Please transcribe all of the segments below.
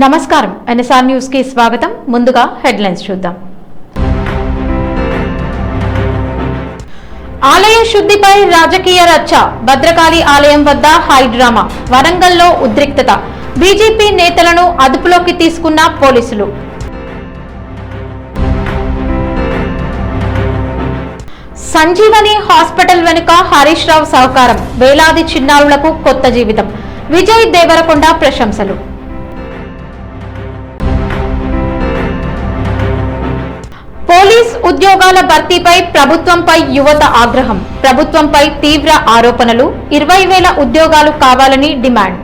నమస్కారం NSR news కి స్వాగతం. ముందుగా హెడ్లైన్స్ చూద్దాం. ఆలయ శుద్ధిపై రాజకీయ రచ్చ. భద్రకాళి ఆలయం వద్ద హై డ్రామా. వరంగల్లో ఉద్రిక్తత. బీజేపీ నేతలను అదుపులోకి తీసుకున్న పోలీసులు. సంజీవని హాస్పిటల్ వెనుక హరీష్ రావు సహకారం. వేలాది చిన్నారులకు కొత్త జీవితం. విజయ్ దేవరకొండ ప్రశంసలు. పోలీస్ ఉద్యోగాల భర్తీపై ప్రభుత్వంపై యువత ఆగ్రహం. ప్రభుత్వంపై తీవ్ర ఆరోపణలు. 20,000 ఉద్యోగాలు కావాలని డిమాండ్.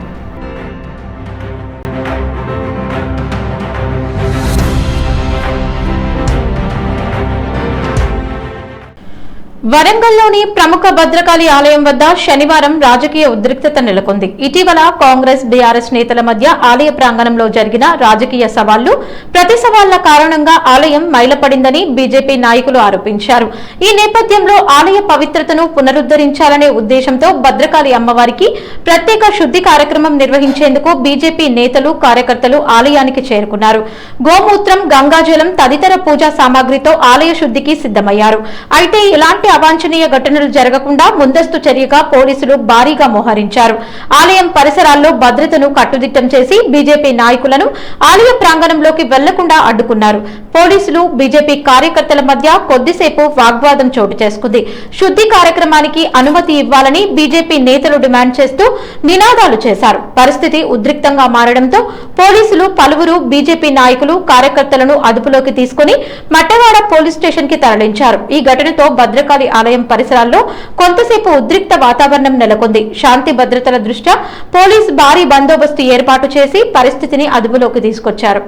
వరంగల్లోని ప్రముఖ భద్రకాళి ఆలయం వద్ద శనివారం రాజకీయ ఉద్రిక్తత నెలకొంది. ఇటీవల కాంగ్రెస్ బీఆర్ఎస్ నేతల మధ్య ఆలయ ప్రాంగణంలో జరిగిన రాజకీయ సవాళ్లు, ప్రతి సవాళ్ల కారణంగా ఆలయం మైలపడిందని బీజేపీ నాయకులు ఆరోపించారు. ఈ నేపథ్యంలో ఆలయ పవిత్రతను పునరుద్ధరించాలనే ఉద్దేశంతో భద్రకాళి అమ్మవారికి ప్రత్యేక శుద్ధి కార్యక్రమం నిర్వహించేందుకు బీజేపీ నేతలు, కార్యకర్తలు ఆలయానికి చేరుకున్నారు. గోమూత్రం, గంగాజలం తదితర పూజా సామాగ్రితో ఆలయ శుద్ధికి సిద్ధమయ్యారు. అయితే ఎలాంటి అవాంఛనీయ ఘటనలు జరగకుండా ముందస్తు చర్యగా పోలీసులు భారీగా మోహరించారు. ఆలయం పరిసరాల్లో భద్రతను కట్టుదిట్టం చేసి బీజేపీ నాయకులను ఆలయ ప్రాంగణంలోకి వెళ్లకుండా అడ్డుకున్నారు. పోలీసులు, బీజేపీ కార్యకర్తల మధ్య కొద్దిసేపు వాగ్వాదం చోటు చేసుకుంది. శుద్ధి కార్యక్రమానికి అనుమతి ఇవ్వాలని బీజేపీ నేతలు డిమాండ్ చేస్తూ నినాదాలు చేశారు. పరిస్థితి ఉద్రిక్తంగా మారడంతో పోలీసులు పలువురు బీజేపీ నాయకులు, కార్యకర్తలను అదుపులోకి తీసుకుని మట్టవాడ పోలీస్ స్టేషన్ కి తరలించారు. ఈ ఘటనతో భద్రకాళి ఆలయం పరిసరాల్లో కొంతసేపు ఉద్రిక్త వాతావరణం నెలకొంది. శాంతి భద్రతల దృష్ట్యా పోలీస్ భారీ బందోబస్తు ఏర్పాటు చేసి పరిస్థితిని అదుపులోకి తీసుకొచ్చారు.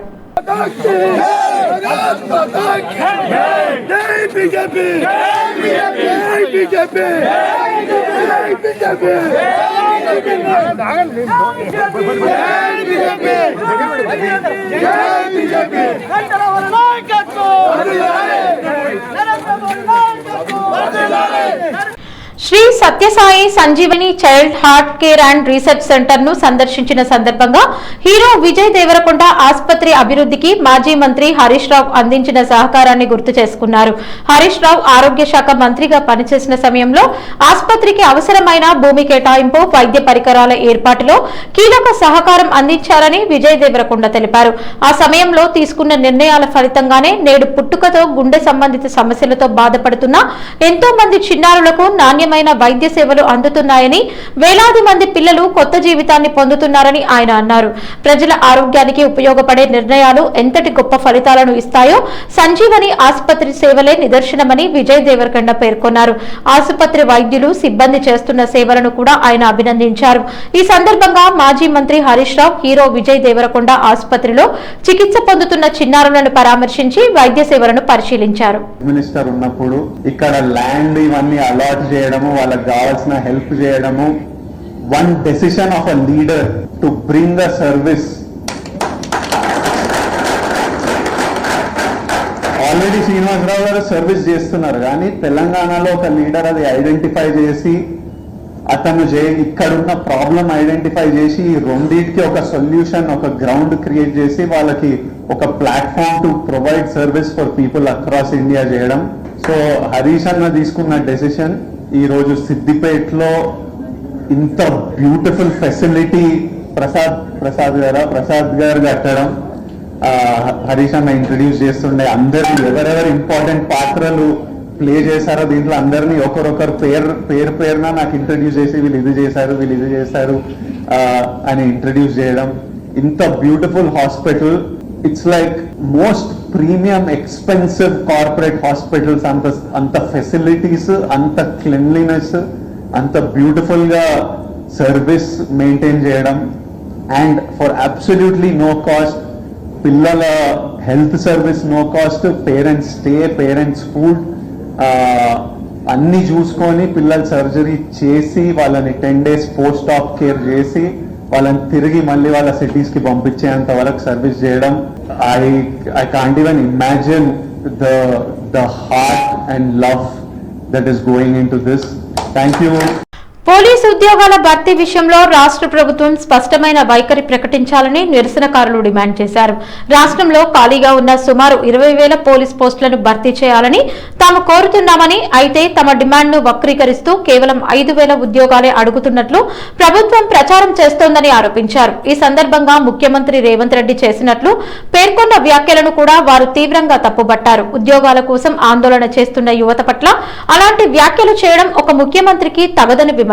Shri Sathyasai Sanjeevani child heart care and research centre ను సందర్శించిన సందర్భంగా హీరో విజయ్ దేవరకొండ ఆసుపత్రి అభివృద్ధికి మాజీ మంత్రి హరీష్ రావు అందించిన సహకారాన్ని గుర్తు చేసుకున్నారు. హరీష్ రావు ఆరోగ్య శాఖ మంత్రిగా పనిచేసిన సమయంలో ఆసుపత్రికి అవసరమైన భూమి కేటాయింపు, వైద్య పరికరాల ఏర్పాటులో కీలక సహకారం అందించారని విజయ్ దేవరకొండ తెలిపారు. ఆ సమయంలో తీసుకున్న నిర్ణయాల ఫలితంగానే నేడు పుట్టుకతో గుండె సంబంధిత సమస్యలతో బాధపడుతున్న ఎంతో మంది చిన్నారులకు నాణ్యమైన వైద్య సేవలు అందుతున్నాయని, వేలాది మంది పిల్లలు కొత్త జీవితాన్ని పొందుతున్నారని ఆయన అన్నారు. ప్రజల ఆరోగ్యానికి ఉపయోగపడే నిర్ణయాలు ఎంతటి గొప్ప ఫలితాలను ఇస్తాయో సంజీవని ఆసుపత్రి సేవలే నిదర్శనమని విజయ్ దేవరకొండ పేర్కొన్నారు. ఆసుపత్రి వైద్యులు, సిబ్బంది చేస్తున్న సేవలను కూడా ఆయన అభినందించారు. ఈ సందర్భంగా మాజీ మంత్రి హరీష్ రావు హీరో విజయ్ దేవరకొండ ఆసుపత్రిలో చికిత్స పొందుతున్న చిన్నారులను పరామర్శించి వైద్య సేవలను పరిశీలించారు. మినిస్టర్ ఉన్నప్పుడు ఇక్కడ ల్యాండ్ ఇవన్నీ అలాట్ చేయడము, వాళ్ళకి కావాల్సిన హెల్ప్ చేయడము, one decision of a leader to bring a service. Already Srinivasarao garu service చేస్తున్నారు, కానీ తెలంగాణలో ఒక లీడర్ అది ఐడెంటిఫై చేసి అతను ఇక్కడున్న ప్రాబ్లం ఐడెంటిఫై చేసి రెండింటికి ఒక సొల్యూషన్, ఒక గ్రౌండ్ క్రియేట్ చేసి వాళ్ళకి ఒక platform to provide service for people across India చేయడం. సో హరీష్ అన్న తీసుకున్న డెసిషన్ ఈ రోజు సిద్దిపేటలో ఇంత బ్యూటిఫుల్ ఫెసిలిటీ ప్రసాద్ గారు కట్టడం, హరీష్ అన్న ఇంట్రడ్యూస్ చేస్తుండే అందరినీ ఎవరెవరు ఇంపార్టెంట్ పాత్రలు ప్లే చేశారో దీంట్లో అందరినీ ఒకరొకరు పేరున నాకు ఇంట్రడ్యూస్ చేసి వీళ్ళు ఇది చేశారు అని ఇంట్రడ్యూస్ చేయడం. ఇంత beautiful hospital, it's like most premium expensive corporate hospitals. అంత ఫెసిలిటీస్, అంత క్లీన్లీనెస్, అంత బ్యూటిఫుల్ గా సర్వీస్ మెయింటైన్ చేయడం, and for absolutely no cost. పిల్లల health service no cost, parents stay, parents food అన్ని చూసుకొని పిల్లల సర్జరీ చేసి వాళ్ళని 10 days పోస్ట్ ఆప్ కేర్ చేసి వాళ్ళని తిరిగి మళ్ళీ వాళ్ళ సిటీస్ కి పంపించేంత వరకు సర్వీస్ చేయడం. I can't even imagine the heart and love that is going in to this. Thank you. Police ఉద్యోగాల భర్తీ విషయంలో రాష్ట్ర ప్రభుత్వం స్పష్టమైన వైఖరి ప్రకటించాలని నిరసనకారులు డిమాండ్ చేశారు. రాష్ట్రంలో ఖాళీగా ఉన్న సుమారు 20,000 పోలీస్ పోస్టులను భర్తీ చేయాలని తాము కోరుతున్నామని, అయితే తమ డిమాండ్ను వక్రీకరిస్తూ కేవలం 5,000 ఉద్యోగాలే అడుగుతున్నట్లు ప్రభుత్వం ప్రచారం చేస్తోందని ఆరోపించారు. ఈ సందర్భంగా ముఖ్యమంత్రి రేవంత్ రెడ్డి చేసినట్లు పేర్కొన్న వ్యాఖ్యలను కూడా వారు తీవ్రంగా తప్పుబట్టారు. ఉద్యోగాల కోసం ఆందోళన చేస్తున్న యువత పట్ల అలాంటి వ్యాఖ్యలు చేయడం ఒక ముఖ్యమంత్రికి తగదని విమర్శించారు.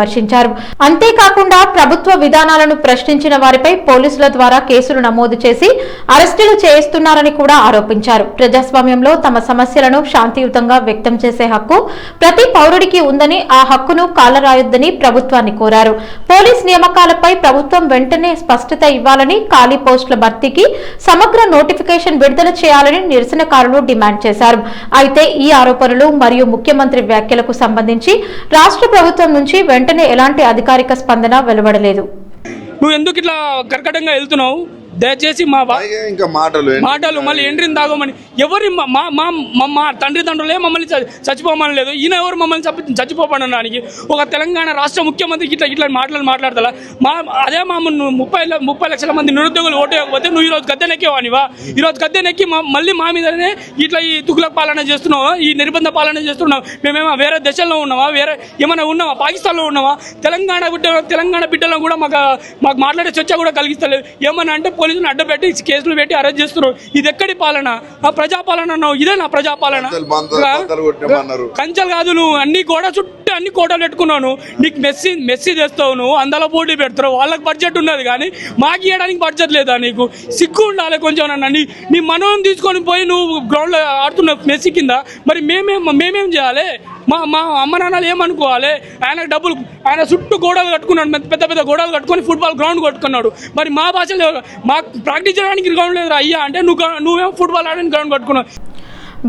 అంతేకాకుండా ప్రభుత్వ విధానాలను ప్రశ్నించిన వారిపై పోలీసుల ద్వారా కేసులు నమోదు చేసి అరెస్టులు చేయిస్తున్నారని కూడా ఆరోపించారు. ప్రజాస్వామ్యంలో తమ సమస్యలను శాంతియుతంగా వ్యక్తం చేసే హక్కు ప్రతి పౌరుడికి ఉందని, ఆ హక్కును కాలరాయొద్దని ప్రభుత్వాన్ని కోరారు. పోలీస్ నియామకాలపై ప్రభుత్వం వెంటనే స్పష్టత ఇవ్వాలని, ఖాళీ పోస్టుల భర్తీకి సమగ్ర నోటిఫికేషన్ విడుదల చేయాలని నిరసనకారులు డిమాండ్ చేశారు. అయితే ఈ ఆరోపణలు మరియు ముఖ్యమంత్రి వ్యాఖ్యలకు సంబంధించి రాష్ట్ర ప్రభుత్వం నుంచి వెంటనే ఎలాంటి అధికారిక స్పందన వెలువడలేదు. నువ్వు ఎందుకు ఇట్లా కర్కటంగా వెళ్తున్నావు? దయచేసి ఇంకా మాటలు మళ్ళీ ఎంట్రీని తాగమని ఎవరి మా తండ్రి తండ్రులే మమ్మల్ని చచ్చిపోమని లేదు. ఈయన ఎవరు మమ్మల్ని చచ్చిపోపడడానికి? ఒక తెలంగాణ రాష్ట్ర ముఖ్యమంత్రికి ఇట్లా మాట్లాడతా అదే మా 30 లక్షల మంది నిరుద్యోగులు ఓటు వేయకపోతే నువ్వు ఈరోజు గద్దెనెక్కేవానివా? ఈరోజు గద్దెనెక్కి మళ్ళీ మా మీదనే ఇట్లా ఈ తుగులక్ పాలన చేస్తున్నావా, ఈ నిర్బంధ పాలన చేస్తున్నావు? మేమేమో వేరే దేశంలో ఉన్నావా, వేరే ఏమైనా ఉన్నావా, పాకిస్తాన్లో ఉన్నావా? తెలంగాణ బిడ్డలను కూడా మాకు మాట్లాడే చర్చ కూడా కలిగిస్తలేదు. ఏమన్నా అంటే పోలీసులు అడ్డపెట్టి కేసులు పెట్టి అరెస్ట్ చేస్తున్నారు. ఇది ఎక్కడి పాలన? ఆ ప్రజాపాలన అన్నావు, ఇదే నా ప్రజాపాలన? కంచెలు కాదు, నువ్వు అన్ని గోడ చుట్టూ అన్ని కోటలు పెట్టుకున్నావు. నీకు మెస్సీ తెస్తావు, నువ్వు అందులో పోటీ పెడతావు. వాళ్ళకి బడ్జెట్ ఉన్నది కానీ మాకు ఇవ్వడానికి బడ్జెట్ లేదా? నీకు సిగ్గు ఉండాలి కొంచెం. నీ మనోని తీసుకొని పోయి నువ్వు గ్రౌండ్లో ఆడుతున్నావు మెస్సీ కింద. మరి మేమేం చేయాలి? మా అమ్మ నాన్నలు ఏమనుకోవాలి? ఆయన చుట్టూ గోడలు కట్టుకున్నాడు, పెద్ద పెద్ద గోడలు కట్టుకొని ఫుట్బాల్ గ్రౌండ్ కట్టుకున్నాడు. మరి మా భాషలో మాకు ప్రాక్టీస్ చేయడానికి గ్రౌండ్ లేదు అయ్యా అంటే నువ్వేమో ఫుట్బాల్ ఆడడానికి గ్రౌండ్ కట్టుకున్నావు.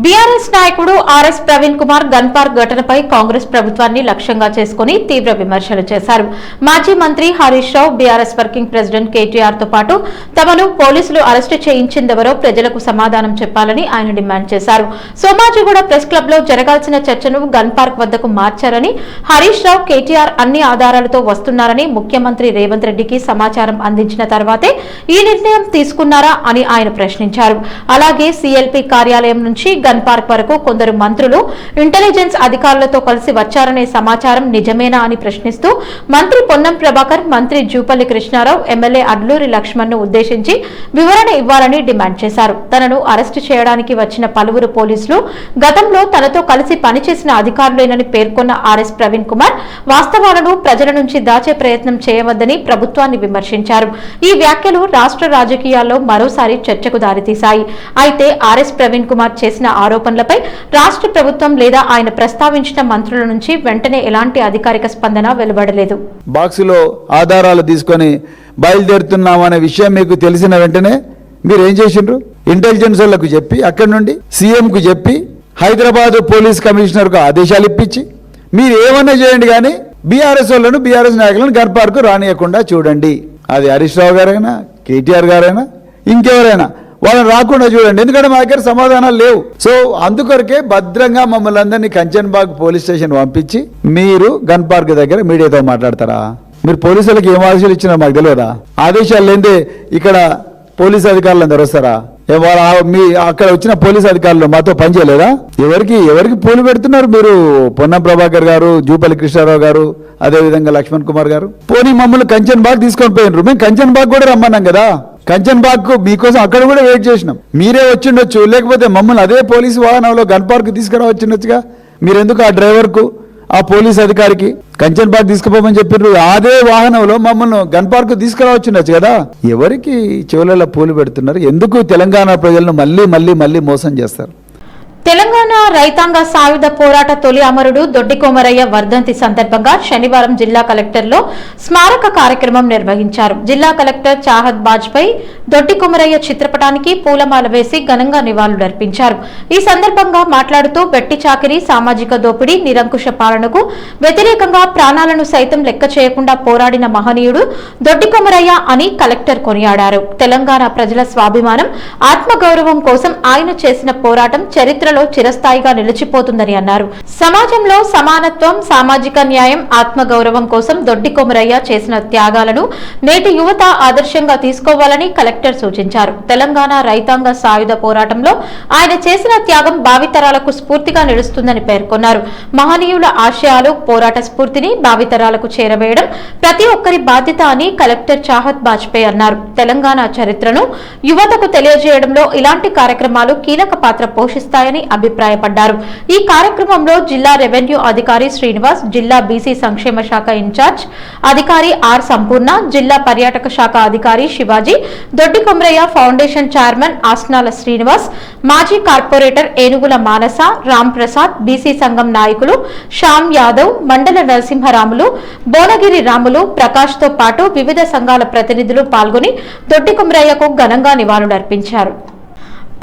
బీఆర్ఎస్ నాయకుడు RS Praveen Kumar gun park ఘటనపై కాంగ్రెస్ ప్రభుత్వాన్ని లక్ష్యంగా చేసుకుని తీవ్ర విమర్శలు చేశారు. మాజీ మంత్రి Harish Rao, BRS working president KTR తో పాటు తమను పోలీసులు అరెస్టు చేయించిందెవరో ప్రజలకు సమాధానం చెప్పాలని ఆయన డిమాండ్ చేశారు. సోమాజిగూడ ప్రెస్ క్లబ్ లో జరగాల్సిన చర్చను గన్ పార్క్ వద్దకు మార్చారని, హరీష్ రావు, కేటీఆర్ అన్ని ఆధారాలతో వస్తున్నారని ముఖ్యమంత్రి రేవంత్ రెడ్డికి సమాచారం అందించిన తర్వాతే ఈ నిర్ణయం తీసుకున్నారా అని ఆయన ప్రశ్నించారు. అలాగే సీఎల్పీ కార్యాలయం నుంచి గన్ పార్క్ వరకు కొందరు మంత్రులు ఇంటెలిజెన్స్ అధికారులతో కలిసి వచ్చారనే సమాచారం నిజమేనా అని ప్రశ్నిస్తూ మంత్రి పొన్నం ప్రభాకర్, మంత్రి జూపల్లి కృష్ణారావు, ఎమ్మెల్యే అడ్లూరి లక్ష్మణ్ ను ఉద్దేశించి వివరణ ఇవ్వాలని డిమాండ్ చేశారు. తనను అరెస్టు చేయడానికి వచ్చిన పలువురు పోలీసులు గతంలో తనతో కలిసి పనిచేసిన అధికారులేనని పేర్కొన్న ఆర్ఎస్ ప్రవీణ్ కుమార్ వాస్తవాలను ప్రజల నుంచి దాచే ప్రయత్నం చేయవద్దని ప్రభుత్వాన్ని విమర్శించారు. ఈ వ్యాఖ్యలు రాష్ట్ర రాజకీయాల్లో మరోసారి చర్చకు దారితీశాయి. అయితే ఆర్ఎస్ ప్రవీణ్ కుమార్ చేసిన ఆరోపణలపై రాష్ట్ర ప్రభుత్వం లేదా ఆయన ప్రస్తావించిన మంత్రుల నుంచి వెంటనే ఎలాంటి అధికారిక స్పందన వెలువడలేదు. బాక్సులో ఆధారాలు తీసుకొని బయలుదేరుతున్నామనే విషయం మీకు తెలిసిన వెంటనే మీరు ఏం చేసిండ్రు? ఇంటెలిజెన్స్ వాళ్ళకు చెప్పి, అక్కడి నుండి సీఎంకు చెప్పి, హైదరాబాద్ పోలీస్ కమిషనర్కు ఆదేశాలు ఇప్పించి మీరు ఏమన్నా చేయండి కానీ బీఆర్ఎస్ వాళ్ళను, బీఆర్ఎస్ నాయకులను గన్ పార్క్ రానియకుండా చూడండి. అది హరీష్ రావు గారైనా, కేటీఆర్ గారైనా, ఇంకెవరైనా వాళ్ళని రాకుండా చూడండి. ఎందుకంటే మా దగ్గర సమాధానాలు లేవు. సో అందుకొరకే భద్రంగా మమ్మల్ని అందరినీ కంచన్బాగ్ పోలీస్ స్టేషన్ పంపించి మీరు గన్ పార్క్ దగ్గర మీడియాతో మాట్లాడతారా? మీరు పోలీసులకు ఏం ఆదేశాలు ఇచ్చినా మాకు తెలియదా? ఆదేశాలు లేదే ఇక్కడ పోలీస్ అధికారులు అందరు వస్తారా? మీ అక్కడ వచ్చిన పోలీస్ అధికారులు మాతో పనిచేయలేదా? ఎవరికి పూలు పెడుతున్నారు మీరు? పొన్నం ప్రభాకర్ గారు, జూపల్లి కృష్ణారావు గారు, అదేవిధంగా లక్ష్మణ్ కుమార్ గారు. పోనీ మమ్మల్ని కంచన్బాగ్ తీసుకొని పోయినరు. మేము కంచన్బాగ్ కూడా రమ్మన్నాం కదా. కంచన్బాగ్ మీకోసం అక్కడ కూడా వెయిట్ చేసినాం. మీరే వచ్చిండొచ్చు, లేకపోతే మమ్మల్ని అదే పోలీసు వాహనంలో గన్ పార్క్ తీసుకురావచ్చుండొచ్చుగా. మీరెందుకు ఆ డ్రైవర్కు, ఆ పోలీస్ అధికారికి కంచన్బాగ్ తీసుకుపోమని చెప్పారు? అదే వాహనంలో మమ్మల్ని గన్ పార్క్ తీసుకురావచ్చుండొచ్చు కదా. ఎవరికి చెవులలో పూలు పెడుతున్నారు? ఎందుకు తెలంగాణ ప్రజలను మళ్ళీ మోసం చేస్తారు? తెలంగాణ రైతాంగ సాయుధ పోరాట తొలి అమరుడు దొడ్డి కొమరయ్య వర్ధంతి సందర్భంగా శనివారం జిల్లా కలెక్టర్లో స్మారక కార్యక్రమం నిర్వహించారు. జిల్లా కలెక్టర్ చాహద్ బాజ్పేయి దొడ్డి కొమరయ్య చిత్రపటానికి పూలమాల వేసి ఘనంగా నివాళులర్పించారు. ఈ సందర్భంగా మాట్లాడుతూ వెట్టి చాకిరీ, సామాజిక దోపిడీ, నిరంకుశ పాలనకు వ్యతిరేకంగా ప్రాణాలను సైతం లెక్క చేయకుండా పోరాడిన మహనీయుడు దొడ్డి కొమరయ్య అని కలెక్టర్ కొనియాడారు. తెలంగాణ ప్రజల స్వాభిమానం, ఆత్మగౌరవం కోసం ఆయన చేసిన పోరాటం చరిత్రలో చరిత్రలో చిరస్థాయిగా నిలిచిపోతుందని అన్నారు. సమాజంలో సమానత్వం, సామాజిక న్యాయం, ఆత్మగౌరవం కోసం దొడ్డి కొమరయ్య చేసిన త్యాగాలను నేటి యువత ఆదర్శంగా తీసుకోవాలని కలెక్టర్ సూచించారు. తెలంగాణ రైతాంగ సాయుధ పోరాటంలో ఆయన చేసిన త్యాగం భావితరాలకు స్ఫూర్తిగా నిలుస్తుందని పేర్కొన్నారు. మహనీయుల ఆశయాలు, పోరాట స్ఫూర్తిని భావితరాలకు చేరవేయడం ప్రతి ఒక్కరి బాధ్యత అని కలెక్టర్ చాహత్ బాజ్పేయి అన్నారు. తెలంగాణ చరిత్రను యువతకు తెలియజేయడంలో ఇలాంటి కార్యక్రమాలు కీలక పాత్ర పోషిస్తాయని అభిప్రాయపడ్డారు. ఈ కార్యక్రమంలో జిల్లా రెవెన్యూ అధికారి శ్రీనివాస్, జిల్లా బీసీ సంక్షేమ శాఖ ఇన్ఛార్జ్ అధికారి ఆర్ సంపూర్ణ, జిల్లా పర్యాటక శాఖ అధికారి శివాజీ, దొడ్డి కొమరయ్య ఫౌండేషన్ చైర్మన్ ఆస్నాల శ్రీనివాస్, మాజీ కార్పొరేటర్ ఏనుగుల మానస, రామ్ ప్రసాద్, బీసీ సంఘం నాయకులు శ్యామ్ యాదవ్, మండల నరసింహరాములు, భువనగిరి రాములు, ప్రకాష్ తో పాటు వివిధ సంఘాల ప్రతినిధులు పాల్గొని దొడ్డి కొమరయ్యకు ఘనంగా నివాళులర్పించారు.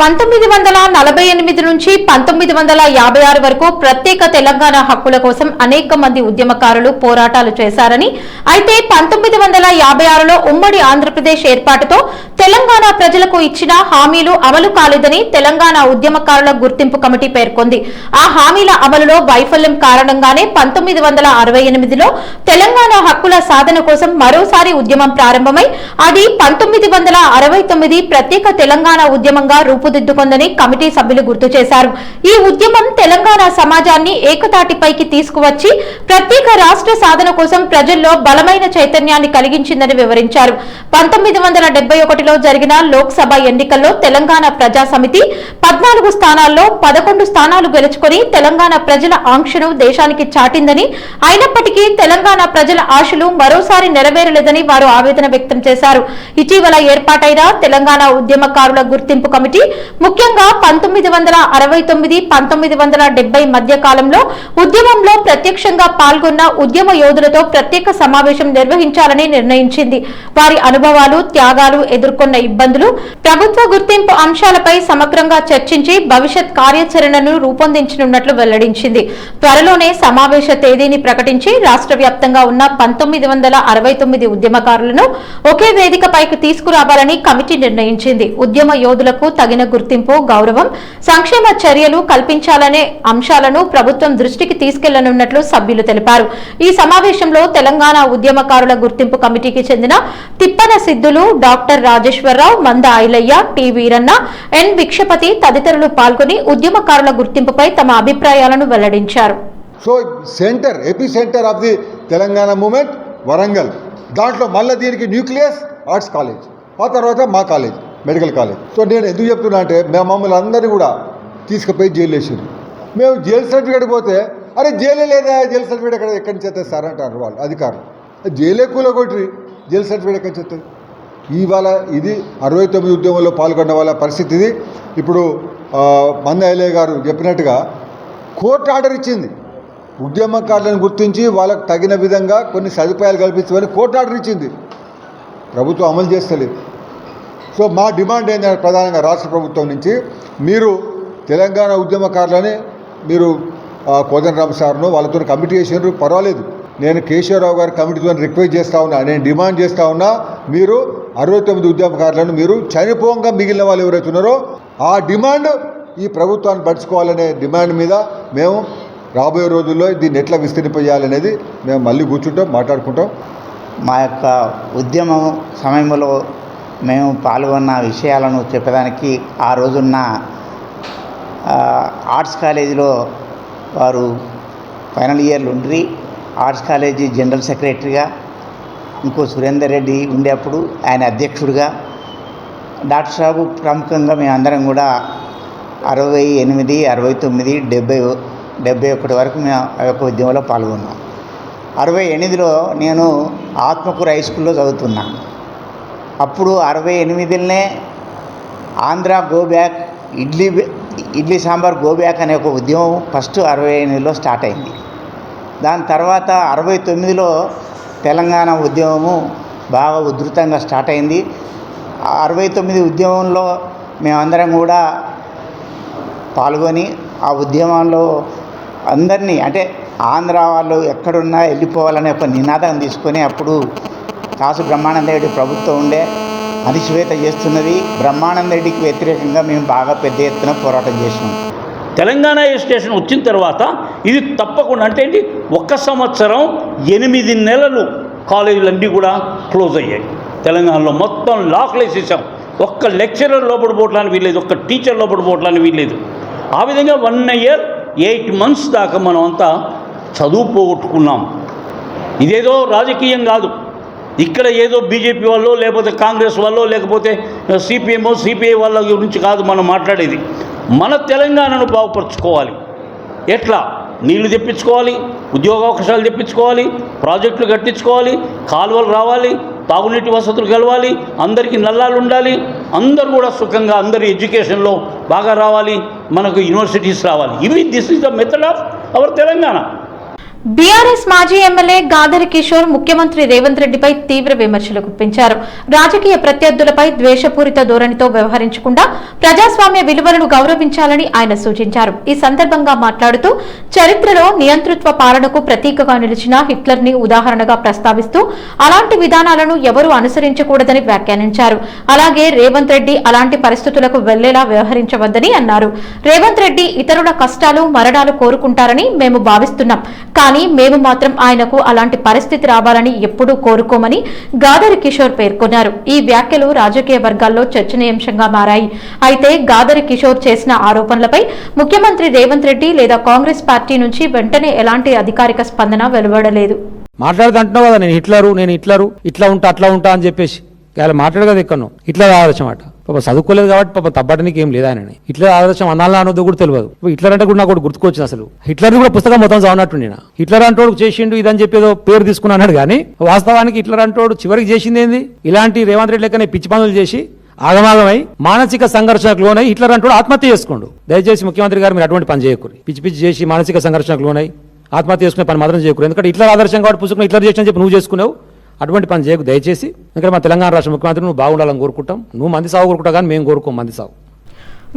1948 నుంచి 1956 వరకు ప్రత్యేక తెలంగాణ హక్కుల కోసం అనేక మంది ఉద్యమకారులు పోరాటాలు చేశారని, అయితే 1956లో ఉమ్మడి ఆంధ్రప్రదేశ్ ఏర్పాటుతో తెలంగాణ ప్రజలకు ఇచ్చిన హామీలు అమలు కాలేదని తెలంగాణ ఉద్యమకారుల గుర్తింపు కమిటీ పేర్కొంది. ఆ హామీల అమలులో వైఫల్యం కారణంగానే 1968లో తెలంగాణ హక్కుల సాధన కోసం మరోసారి ఉద్యమం ప్రారంభమై అది 1969 ప్రత్యేక తెలంగాణ ఉద్యమంగా రూపుదిద్దుకుందని కమిటీ సభ్యులు గుర్తు చేశారు. ఈ ఉద్యమం తెలంగాణ సమాజాన్ని ఏకతాటిపైకి తీసుకువచ్చి ప్రత్యేక రాష్ట్ర సాధన కోసం ప్రజల్లో బలమైన చైతన్యాన్ని కలిగించిందని వివరించారు. 1971లో జరిగిన లోక్సభ ఎన్నికల్లో తెలంగాణ ప్రజా సమితి 14 స్థానాల్లో 11 స్థానాలు గెలుచుకొని తెలంగాణ ప్రజల ఆంక్షను దేశానికి చాటిందని, అయినప్పటికీ తెలంగాణ ప్రజల ఆశలు మరోసారి నెరవేరలేదని వారు ఆవేదన వ్యక్తం చేశారు. ఇటీవల ఏర్పాటైన తెలంగాణ ఉద్యమకారుల గుర్తింపు కమిటీ ముఖ్యంగా 1969, 1970 మధ్య కాలంలో ఉద్యమంలో ప్రత్యక్షంగా పాల్గొన్న ఉద్యమ యోధులతో ప్రత్యేక సమావేశం నిర్వహించాలని నిర్ణయించింది. వారి అనుభవాలు, త్యాగాలు, ఎదుర్కొన్న ఇబ్బందులు, ప్రభుత్వ గుర్తింపు అంశాలపై సమగ్రంగా చర్చించి భవిష్యత్ కార్యాచరణను రూపొందించనున్నట్లు వెల్లడించింది. త్వరలోనే సమావేశ తేదీని ప్రకటించి రాష్ట్ర వ్యాప్తంగా ఉన్న 1969 ఉద్యమకారులను ఒకే వేదికపైకి తీసుకురావాలని కమిటీ నిర్ణయించింది. ఉద్యమ యోధులకు తగిన గుర్తింపు, గౌరవం, సంక్షేమ చర్యలు కల్పించాలనే అంశాలను ప్రభుత్వం దృష్టికి తీసుకెళ్లనున్నట్లు సభ్యులు తెలిపారు. ఈ సమావేశంలో తెలంగాణ ఉద్యమకారుల గుర్తింపు కమిటీకి చెందిన తిప్పన సిద్ధులు, doctor Rajeshwararao, Manda Ailayya, T Veeranna, N Vikshapathi తదితరులు పాల్గొని ఉద్యమకారుల గుర్తింపుపై తమ అభిప్రాయాలను వెల్లడించారు. So AP centre of the Telangana movement Warangal, దాంట్లో మళ్ళీ దీనికి న్యూక్లియస్ ఆర్ట్స్ కాలేజ్, ఆ తర్వాత మా కాలేజ్ మెడికల్ కాలేజ్. సో నేను ఎందుకు చెప్తున్నా అంటే మమ్మల్ని అందరినీ కూడా తీసుకుపోయి జైలు వేసారు. మేము జైలు సర్టిఫికేట్ పోతే అరే జైలే లేదా, జైలు సర్టిఫికేట్ ఎక్కడి నుంచి వస్తుంది సార్ అంటారు వాళ్ళు అధికారులు. జైలే కూలగొట్టి జైలు సర్టిఫికేట్ ఎక్కడి నుంచి వస్తుంది? ఇవాళ ఇది 69 ఉద్యమంలో పాల్గొన్న వాళ్ళ పరిస్థితి ఇది. ఇప్పుడు మంద ఐలయ్య గారు చెప్పినట్టుగా కోర్టు ఆర్డర్ ఇచ్చింది. ఉద్యమకారులను గుర్తించి వాళ్ళకు తగిన విధంగా కొన్ని సదుపాయాలు కల్పించమని కోర్టు ఆర్డర్ ఇచ్చింది. ప్రభుత్వం అమలు చేస్తలేదు. సో మా డిమాండ్ ఏంటంటే ప్రధానంగా రాష్ట్ర ప్రభుత్వం నుంచి మీరు తెలంగాణ ఉద్యమకారులని మీరు కోదండరామ్ సార్ను వాళ్ళతో కమిటీ చేసినారు, పర్వాలేదు. నేను కేశవరావు గారి కమిటీతో రిక్వెస్ట్ చేస్తూ ఉన్నా, నేను డిమాండ్ చేస్తూ ఉన్నా, మీరు 69 ఉద్యమకారులను మీరు చనిపోగా మిగిలిన వాళ్ళు ఎవరైతే ఉన్నారో ఆ డిమాండ్ ఈ ప్రభుత్వాన్ని పడుచుకోవాలనే డిమాండ్ మీద మేము రాబోయే రోజుల్లో దీన్ని ఎట్లా విస్తరింపజేయాలనేది మేము మళ్ళీ కూర్చుంటాం, మాట్లాడుకుంటాం. మా యొక్క ఉద్యమం సమయంలో మేము పాల్గొన్న విషయాలను చెప్పడానికి ఆ రోజున్న ఆర్ట్స్ కాలేజీలో వారు ఫైనల్ ఇయర్లు ఉండి ఆర్ట్స్ కాలేజీ జనరల్ సెక్రటరీగా, ఇంకో సురేందర్ రెడ్డి ఉండేప్పుడు ఆయన అధ్యక్షుడిగా, డాక్టర్ సాబు ప్రముఖంగా మేమందరం కూడా 68, 69, 71 వరకు మేము ఆ యొక్క ఉద్యమంలో పాల్గొన్నాం. 68లో నేను ఆత్మకూరు హై స్కూల్లో చదువుతున్నాను. అప్పుడు 68లోనే Andhra go back, idli sambar go back అనే ఒక ఉద్యమం ఫస్ట్ 68లో స్టార్ట్ అయింది. దాని తర్వాత 69లో తెలంగాణ ఉద్యమము బాగా ఉధృతంగా స్టార్ట్ అయింది. 69 ఉద్యమంలో మేమందరం కూడా పాల్గొని ఆ ఉద్యమంలో అందరినీ, అంటే ఆంధ్ర వాళ్ళు ఎక్కడున్నా వెళ్ళిపోవాలనే ఒక నినాదం తీసుకొని అప్పుడు కాసు బ్రహ్మానంద రెడ్డి ప్రభుత్వం ఉండే, అణిచివేత చేస్తున్నది. బ్రహ్మానంద రెడ్డికి వ్యతిరేకంగా మేము బాగా పెద్ద ఎత్తున పోరాటం చేసినాం. తెలంగాణ ఎడ్యుకేషన్ వచ్చిన తర్వాత ఇది తప్పకుండా అంటే ఏంటి 1 సంవత్సరం 8 నెలలు కాలేజీలన్నీ కూడా క్లోజ్ అయ్యాయి. తెలంగాణలో మొత్తం లాక్లు వేసేసాం. ఒక్క లెక్చరర్ లోపల పోవడానికి వీల్లేదు, ఒక్క టీచర్ లోపల పోవడానికి వీల్లేదు. ఆ విధంగా 1 year 8 months దాకా మనం అంతా చదువు పోగొట్టుకున్నాం. ఇదేదో రాజకీయం కాదు, ఇక్కడ ఏదో బీజేపీ వాళ్ళు లేకపోతే కాంగ్రెస్ వాళ్ళు లేకపోతే సిపిఐ వాళ్ళ గురించి కాదు మనం మాట్లాడేది. మన తెలంగాణను బాగుపరచుకోవాలి. ఎట్లా? నీళ్లు తెప్పించుకోవాలి, ఉద్యోగ అవకాశాలు తెప్పించుకోవాలి, ప్రాజెక్టులు కట్టించుకోవాలి, కాలువలు రావాలి, తాగునీటి వసతులు కలవాలి, అందరికీ నల్లాలు ఉండాలి, అందరూ కూడా సుఖంగా అందరి ఎడ్యుకేషన్లో బాగా రావాలి, మనకు యూనివర్సిటీస్ రావాలి. This is the method of our Telangana. BRS మాజీ ఎమ్మెల్యే గాదరి కిషోర్ ముఖ్యమంత్రి రేవంత్ రెడ్డిపై తీవ్ర విమర్శలు గుప్పించారు. రాజకీయ ప్రత్యర్థులపై ద్వేషపూరిత ధోరణితో వ్యవహరించకుండా ప్రజాస్వామ్య విలువలను గౌరవించాలని ఆయన సూచించారు. ఈ సందర్భంగా మాట్లాడుతూ చరిత్రలో నియంతృత్వ పాలనకు ప్రతీకగా నిలిచిన హిట్లర్ ని ఉదాహరణగా ప్రస్తావిస్తూ అలాంటి విధానాలను ఎవరూ అనుసరించకూడదని వ్యాఖ్యానించారు. అలాగే రేవంత్ రెడ్డి అలాంటి పరిస్థితులకు వెళ్లేలా వ్యవహరించవద్దని అన్నారు. రేవంత్ రెడ్డి ఇతరుల కష్టాలు మరణాలు కోరుకుంటారని మేము భావిస్తున్నాం, కానీ మేము మాత్రం ఆయనకు అలాంటి పరిస్థితి రావాలని ఎప్పుడూ కోరుకోమని గాదరి కిషోర్ పేర్కొన్నారు. ఈ వ్యాఖ్యలు రాజకీయ వర్గాల్లో చర్చనీయాంశంగా మారాయి. అయితే గాదరి కిషోర్ చేసిన ఆరోపణలపై ముఖ్యమంత్రి రేవంత్ రెడ్డి లేదా కాంగ్రెస్ పార్టీ నుంచి వెంటనే ఎలాంటి అధికారిక స్పందన వెలువడలేదు. మాట్లాడుతుంటున్నావు కదా, నేను హిట్లరు ఇట్లా ఉంటా అట్లా ఉంటా అని చెప్పేసి ఇలా మాట్లాడు కదా ఎక్కడో ఇట్లా ఆదర్శం అట. పాప చదువుకోలేదు కాబట్టి పాప తప్పడానికి ఏం లేదా అని ఇట్లా ఆదర్శం అనాలా అనొద్దు కూడా తెలియదు. హిట్లర్ అంటే కూడా నాకు కూడా గుర్తుకొచ్చింది. అసలు హిట్లర్ కూడా పుస్తకం మొత్తం చదివినట్టు నేను హిట్లర్ అంటోడు చేసిండు ఇదని చెప్పేదో పేరు తీసుకున్నాడు, కానీ వాస్తవానికి హిట్లర్ అంటోడు చివరికి చేసింది ఏంది? ఇలాంటి రేవంత్ రెడ్డి లెక్కనే పిచ్చి పనులు చేసి ఆగమాగమై మానసిక సంఘర్షణకు లోనై హిట్లర్ అంటోడు ఆత్మహత్య చేసుకోండు. దయచేసి ముఖ్యమంత్రి గారు మీరు అటువంటి పని చేయకూరి. పిచ్చి చేసి మానసిక సంఘర్షణకు లోనై ఆత్మహత్య చేసుకునే పని మాత్రం చేయకూడదు. ఎందుకంటే హిట్లర్ ఆదర్శం కాబట్టి పుస్తకం హిట్లర్ చేసిన చెప్పి నువ్వు చేసుకున్నావు, అటువంటి పని చేయకు దయచేసి. ఎందుకంటే మా తెలంగాణ రాష్ట్ర ముఖ్యమంత్రి నువ్వు బాగుండాలని కోరుకుంటాం. నువ్వు మంది సాగు కోరుకుంటావు, కానీ మేము కోరుకోం మంది సాగు.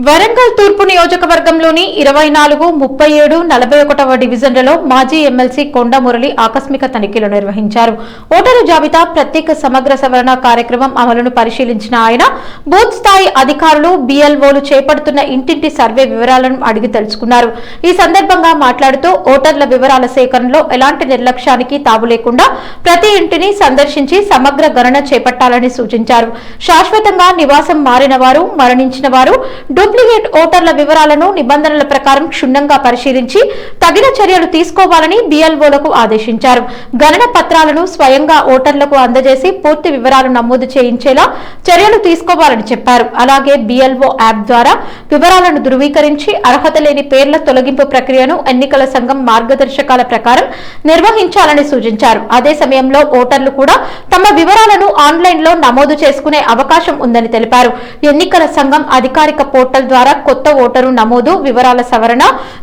వరంగల్ తూర్పు నియోజకవర్గంలోని 24, 37, 41వ డివిజన్లలో మాజీ ఎమ్మెల్సీ కొండ మురళి ఆకస్మిక తనిఖీలు నిర్వహించారు. ఓటరు జాబితా ప్రత్యేక సమగ్ర సవరణ కార్యక్రమం అమలును పరిశీలించిన ఆయన బూత్ స్థాయి అధికారులు BLOలు చేపడుతున్న ఇంటింటి సర్వే వివరాలను అడిగి తెలుసుకున్నారు. ఈ సందర్భంగా మాట్లాడుతూ ఓటర్ల వివరాల సేకరణలో ఎలాంటి నిర్లక్ష్యానికి తావు లేకుండా ప్రతి ఇంటిని సందర్శించి సమగ్ర గణన చేపట్టాలని సూచించారు. శాశ్వతంగా నివాసం మారిన వారు, మరణించిన వారు, డూప్లికేట్ ఓటర్ల వివరాలను నిబంధనల ప్రకారం క్షుణ్ణంగా పరిశీలించి తగిన చర్యలు తీసుకోవాలని BLOలకు ఆదేశించారు. గణన పత్రాలను స్వయంగా ఓటర్లకు అందజేసి పూర్తి వివరాలు నమోదు చేయించేలా చర్యలు తీసుకోవాలని చెప్పారు. అలాగే BLO యాప్ ద్వారా వివరాలను ధృవీకరించి అర్హత లేని పేర్ల తొలగింపు ప్రక్రియను ఎన్నికల సంఘం మార్గదర్శకాల ప్రకారం నిర్వహించాలని సూచించారు. అదే సమయంలో ఓటర్లు కూడా తమ వివరాలను ఆన్లైన్లో నమోదు చేసుకునే అవకాశం ఉందని తెలిపారు. ఎన్నికల సంఘం అధికారిక పోర్టల్ ద్వారా కొత్త ఓటరు నమోదు, వివరాల సవరణ,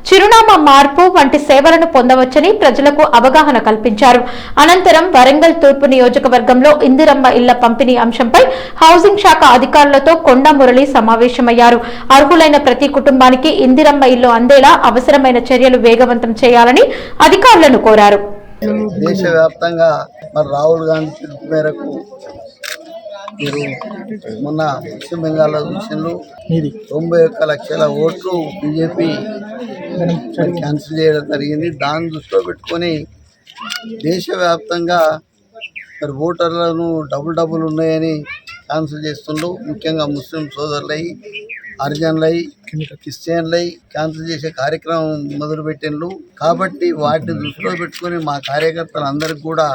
చిరునామా మార్పు వంటి సేవలను పొందవచ్చని ప్రజలకు అవగాహన కల్పించారు. అనంతరం వరంగల్ తూర్పు నియోజకవర్గంలో ఇందిరమ్మ ఇళ్ల పంపిణీ అంశంపై హౌసింగ్ శాఖ అధికారులతో కొండ మురళి సమావేశమయ్యారు. అర్హులైన ప్రతి కుటుంబానికి ఇందిరమ్మ ఇల్లు అందేలా అవసరమైన చర్యలు వేగవంతం చేయాలని అధికారులను కోరారు. దేశవ్యాప్తంగా మరి రాహుల్ గాంధీ పిలుపు మేరకు మీరు మొన్న పశ్చిమ బెంగాల్లో విషయంలో 91 లక్షల ఓట్లు బీజేపీ క్యాన్సిల్ చేయడం జరిగింది. దాన్ని దృష్టిలో పెట్టుకొని దేశవ్యాప్తంగా మరి ఓటర్లను డబుల్ ఉన్నాయని క్యాన్సిల్ చేస్తుండ్రు. ముఖ్యంగా ముస్లిం సోదరులై, హరిజనులై, క్రిస్టియన్లై క్యాన్సిల్ చేసే కార్యక్రమం మొదలుపెట్టిండ్రు. కాబట్టి వాటిని దృష్టిలో పెట్టుకొని మా కార్యకర్తలు అందరికి కూడా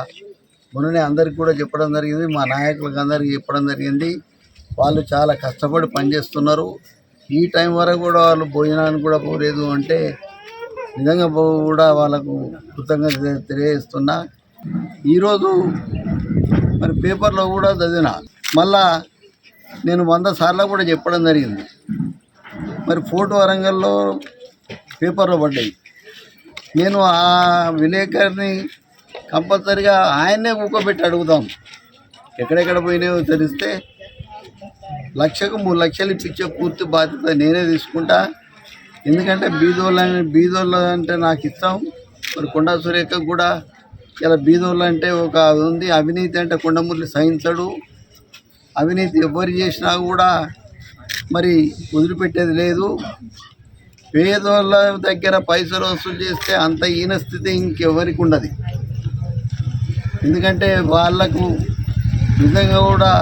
మొన్ననే అందరికి కూడా చెప్పడం జరిగింది, మా నాయకులకు అందరికీ చెప్పడం జరిగింది. వాళ్ళు చాలా కష్టపడి పనిచేస్తున్నారు. ఈ టైం వరకు కూడా వాళ్ళు భోజనానికి కూడా పోలేదు అంటే నిజంగా కూడా వాళ్ళకు కృతజ్ఞత తెలియజేస్తున్నా. ఈరోజు మరి పేపర్లో కూడా చదివిన, మళ్ళా నేను 100 సార్లు కూడా చెప్పడం జరిగింది. మరి ఫోటో వరంగల్లో పేపర్లో పడ్డాయి. నేను ఆ విలేకరిని కంపల్సరిగా ఆయన్నే ఊకోబెట్టి అడుగుదాం, ఎక్కడెక్కడ పోయినాయో తెలిస్తే 1,00,000కు 3 లక్షలు ఇప్పించే పూర్తి బాధ్యత నేనే తీసుకుంటా. ఎందుకంటే బీదోళ్ళు అంటే నాకు ఇస్తాం. మరి కొండా సురేఖకు కూడా ఇలా బీదోళ్ళు అంటే ఒక ఉంది. అవినీతి అంటే కొండమురళి సహించడు. అవినీతి ఎవరు చేసినా కూడా మరి వదిలిపెట్టేది లేదు. పేదోళ్ళ దగ్గర పైసలు వసూలు చేస్తే అంత హీన స్థితి ఇంకెవరికి ఉండదు. ఎందుకంటే వాళ్ళకు నిజంగా కూడా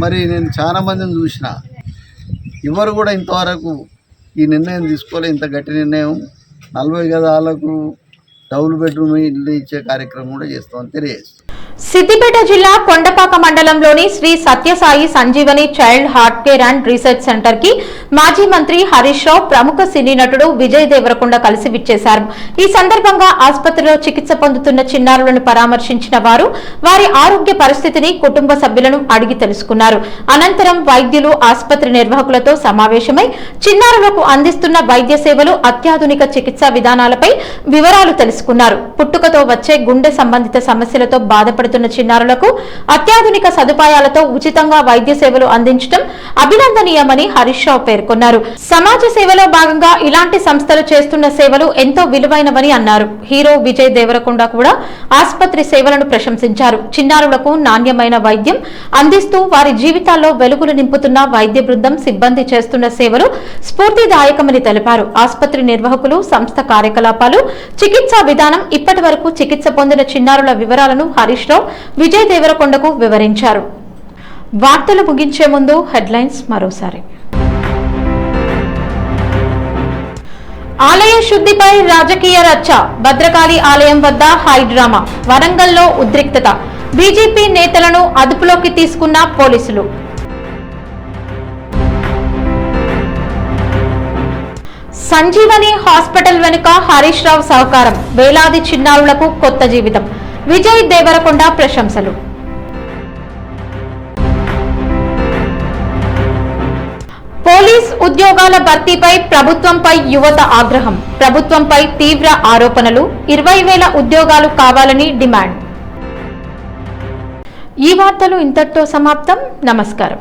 మరి నేను చాలా మందిని చూసిన, ఎవరు కూడా ఇంతవరకు ఈ నిర్ణయం తీసుకోలే. ఇంత గట్టి నిర్ణయం 40 గదాలకు డబుల్ బెడ్రూమ్ ఇల్లు ఇచ్చే కార్యక్రమం కూడా చేస్తామని తెలియజేస్తాం. సిద్దిపేట జిల్లా కొండపాక మండలంలోని Shri Sathyasai Sanjeevani child heart care and research centre కి మాజీ మంత్రి హరీష్ రావు, ప్రముఖ సినీ నటుడు విజయ్ దేవరకొండ కలిసి విచ్చేశారు. ఈ సందర్భంగా ఆసుపత్రిలో చికిత్స పొందుతున్న చిన్నారులను పరామర్శించిన వారు వారి ఆరోగ్య పరిస్థితిని, కుటుంబ సభ్యులను అడిగి తెలుసుకున్నారు. అనంతరం వైద్యులు, ఆసుపత్రి నిర్వాహకులతో సమావేశమై చిన్నారులకు అందిస్తున్న వైద్య సేవలు, అత్యాధునిక చికిత్సా విధానాలపై వివరాలు తెలుసుకున్నారు. పుట్టుకతో వచ్చే గుండె సంబంధిత సమస్యలతో బాధపడుతున్న చిన్నారులకు అత్యాధునిక సదుపాయాలతో ఉచితంగా వైద్య సేవలు అందించడం అభినందనీయమని హరీష్ రావు పేర్కొన్నారు. సమాజ సేవలో భాగంగా ఇలాంటి సంస్థలు చేస్తున్న సేవలు ఎంతో విలువైనవని అన్నారు. హీరో విజయ్ దేవరకొండ కూడా ఆసుపత్రి సేవలను ప్రశంసించారు. చిన్నారులకు నాణ్యమైన వైద్యం అందిస్తూ వారి జీవితాల్లో వెలుగులు నింపుతున్న వైద్య బృందం, సిబ్బంది చేస్తున్న సేవలు స్ఫూర్తిదాయకమని తెలిపారు. ఆసుపత్రి నిర్వాహకులు, సంస్థ కార్యకలాపాలు, చికిత్సా విధానం, ఇప్పటి వరకు చికిత్స పొందిన చిన్నారుల వివరాలను హరీష్ రావు విజయ్ దేవరకొండకు వివరించారు. వార్తలు ముగించే ముందు హెడ్లైన్స్ మరోసారి. ఆలయ శుద్ధిపై రాజకీయ రచ్చ, భద్రకాళి ఆలయం వద్ద హై డ్రామా, వరంగల్లో ఉద్రిక్తత, బీజేపీ నేతలను అదుపులోకి తీసుకున్న పోలీసులు. సంజీవని హాస్పిటల్ వెనుక హరీష్ రావు సహకారం, వేలాది చిన్నారులకు కొత్త జీవితం, విజయ్ దేవరకొండ ప్రశంసలు. పోలీస్ ఉద్యోగాల భర్తీపై ప్రభుత్వంపై యువత ఆగ్రహం, ప్రభుత్వంపై తీవ్ర ఆరోపణలు, 20,000 ఉద్యోగాలు కావాలని డిమాండ్. ఈ వార్తలు ఇంతటితో సమాప్తం. నమస్కారం.